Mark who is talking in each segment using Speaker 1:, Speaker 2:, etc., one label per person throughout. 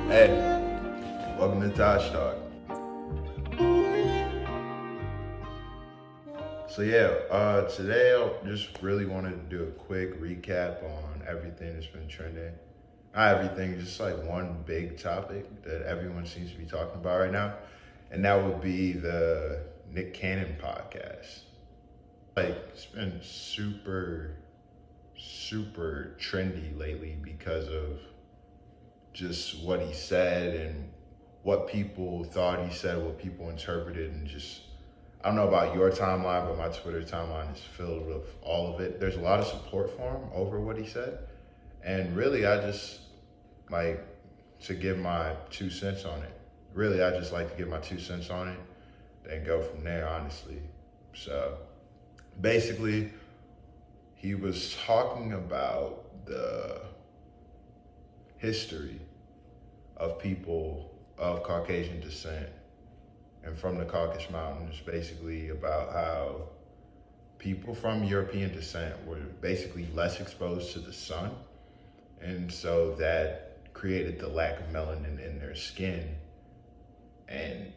Speaker 1: Hey, welcome to TajTalk. Today I just really wanted to do a quick recap on everything that's been trending. Not everything, just like one big topic that everyone seems to be talking about right now, and that would be the Nick Cannon podcast. It's been super trendy lately because of just what he said and what people thought he said, what people interpreted, and just I don't know about your timeline, but my Twitter timeline is filled with all of it. There's a lot of support for him over what he said, and really, I just like to give my 2 cents on it. Really, I just like to give my 2 cents on it, and go from there. Honestly, so basically, he was talking about the history of people of Caucasian descent and from the Caucasus Mountains, basically about how people from European descent were basically less exposed to the sun. And so that created the lack of melanin in their skin. And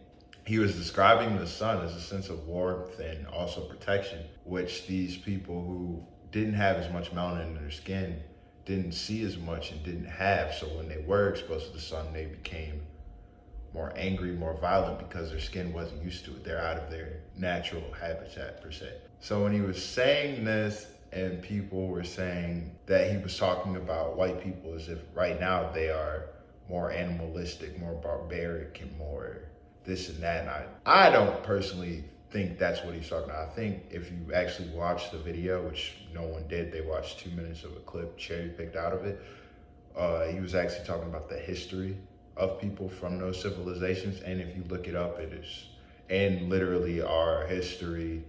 Speaker 1: he was describing the sun as a sense of warmth and also protection, which these people who didn't have as much melanin in their skin didn't see as much and didn't have. So when they were exposed to the sun, they became more angry, more violent because their skin wasn't used to it. They're out of their natural habitat per se. So when he was saying this and people were saying that he was talking about white people as if right now they are more animalistic, more barbaric, and more this and that. And I don't personally think that's what he's talking about. I think if you actually watch the video, which no one did, they watched 2 minutes of a clip cherry picked out of it. He was actually talking about the history of people from those civilizations. And if you look it up, it is, and literally our history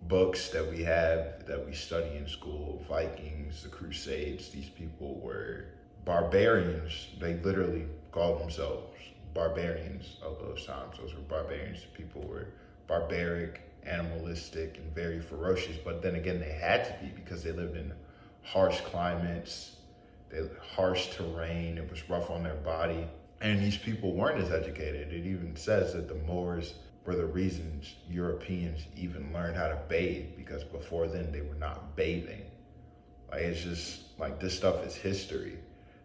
Speaker 1: books that we have, that we study in school, Vikings, the Crusades, these people were barbarians. They literally called themselves barbarians of those times. Those were barbarians. People were barbaric, animalistic, and very ferocious. But then again, they had to be because they lived in harsh climates, harsh terrain. It was rough on their body. And these people weren't as educated. It even says that the Moors were the reasons Europeans even learned how to bathe, because before then they were not bathing. Like, it's just like, this stuff is history.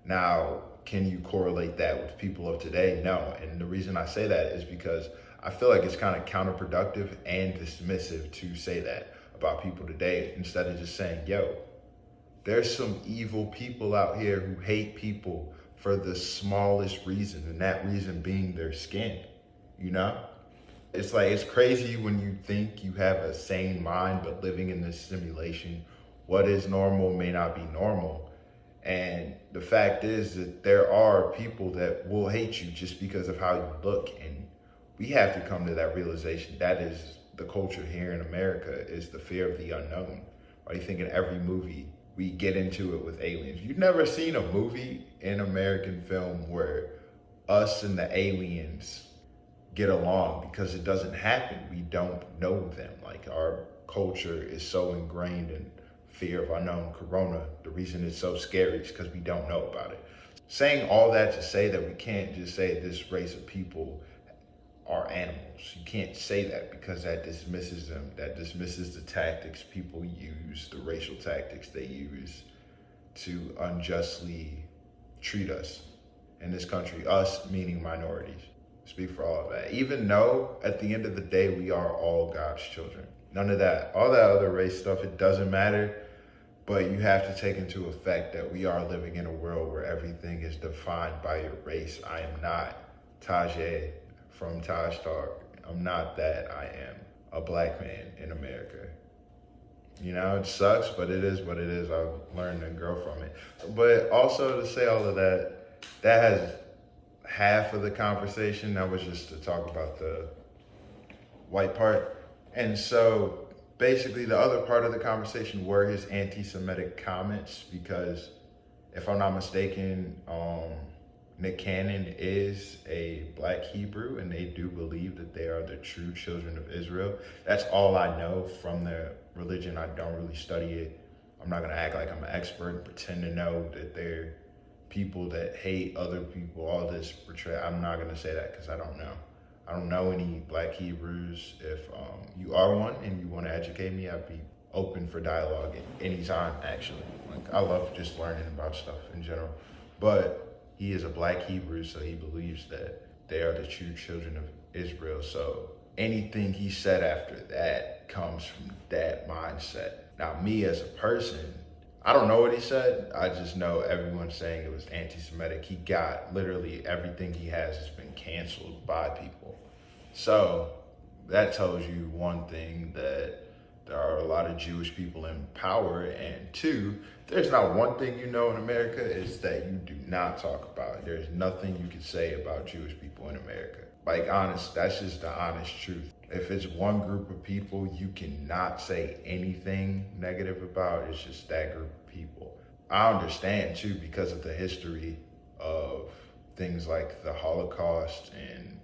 Speaker 1: Now, can you correlate that with people of today? No. And the reason I say that is because I feel like it's kind of counterproductive and dismissive to say that about people today, instead of just saying, yo, there's some evil people out here who hate people for the smallest reason, and that reason being their skin, you know? It's like, it's crazy when you think you have a sane mind, but living in this simulation, what is normal may not be normal. And the fact is that there are people that will hate you just because of how you look. And we have to come to that realization. That is the culture here in America, is the fear of the unknown. Why do you think in every movie we get into it with aliens? You've never seen a movie in American film where us and the aliens get along, because it doesn't happen. We don't know them. Like, our culture is so ingrained in fear of unknown. Corona, the reason it's so scary is because we don't know about it. Saying all that to say that we can't just say this race of people are animals. You can't say that, because that dismisses them. That dismisses the tactics people use, the racial tactics they use to unjustly treat us in this country. Us meaning minorities. Speak for all of that. Even though at the end of the day, we are all God's children. None of that, all that other race stuff, it doesn't matter. But you have to take into effect that we are living in a world where everything is defined by your race. I am not Tajay from TajTalk. I'm not that. I am a black man in America. You know, it sucks, but it is what it is. I've learned to grow from it. But also, to say all of that, that has half of the conversation. That was just to talk about the white part. And so basically the other part of the conversation were his anti-Semitic comments, because if I'm not mistaken, Nick Cannon is a black Hebrew, and they do believe that they are the true children of Israel. That's all I know from their religion. I don't really study it. I'm not gonna act like I'm an expert and pretend to know that they're people that hate other people, all this portrayal. I'm not gonna say that because I don't know. I don't know any Black Hebrews. If you are one and you want to educate me, I'd be open for dialogue at any time, actually. Like, I love just learning about stuff in general. But he is a Black Hebrew, so he believes that they are the true children of Israel. So anything he said after that comes from that mindset. Now, me as a person, I don't know what he said. I just know everyone's saying it was anti-Semitic. He got literally everything he has been canceled by people. So that tells you one thing, that there are a lot of Jewish people in power, and two, there's not one thing you know in America is that you do not talk about. There's nothing you can say about Jewish people in America. Like, honest, that's just the honest truth. If it's one group of people you cannot say anything negative about, it's just that group of people. I understand too, because of the history of things like the Holocaust and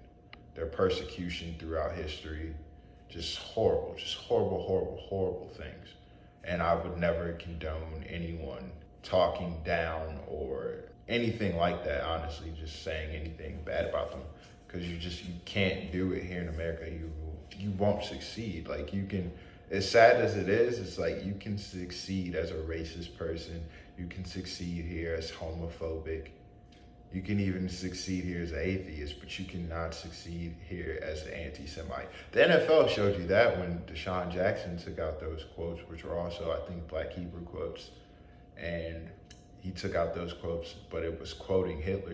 Speaker 1: their persecution throughout history. Just horrible, horrible things. And I would never condone anyone talking down or anything like that, honestly, just saying anything bad about them. Because you can't do it here in America. You won't succeed. Like, you can, as sad as it is, it's like you can succeed as a racist person. You can succeed here as homophobic. You can even succeed here as an atheist, but you cannot succeed here as an anti-Semite. The NFL showed you that when Deshaun Jackson took out those quotes, which were also, I think, Black Hebrew quotes. And he took out those quotes, but it was quoting Hitler.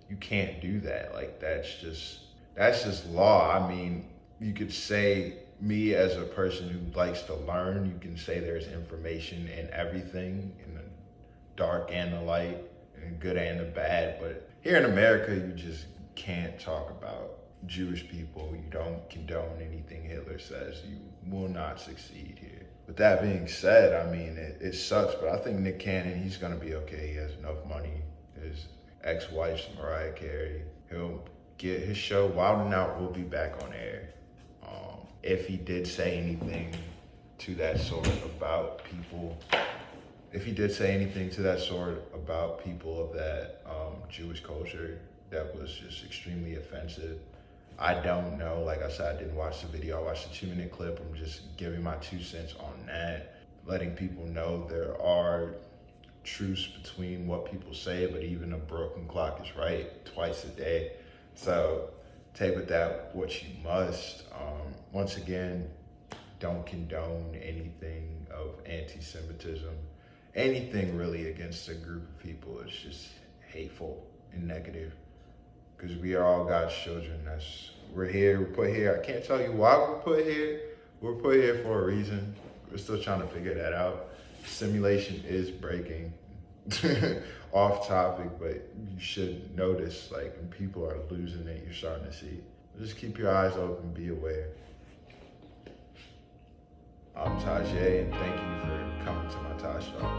Speaker 1: You can't do that. Like, that's just law. I mean, you could say, me as a person who likes to learn, you can say there's information in everything, in the dark and the light, and the good and the bad. But here in America, you just can't talk about Jewish people. You don't condone anything Hitler says. You will not succeed here. With that being said, I mean, it sucks, but I think Nick Cannon, he's gonna be okay. He has enough money. His ex-wife's Mariah Carey. He'll get his show Wild 'N Out will be back on air. If he did say anything to that sort about people, of that Jewish culture that was just extremely offensive, I don't know. Like I said, I didn't watch the video. I watched a 2-minute clip. I'm just giving my 2 cents on that, letting people know there are truths between what people say, but even a broken clock is right twice a day. So take with that what you must. Once again, don't condone anything of anti-Semitism. Anything really against a group of people is just hateful and negative, because we are all God's children. We're put here. I can't tell you why we're put here. We're put here for a reason. We're still trying to figure that out. Simulation is breaking. Off topic, but you should notice, like, when people are losing it, you're starting to see. Just keep your eyes open, be aware. I'm Tajay, and thank you for coming to my TajTalk.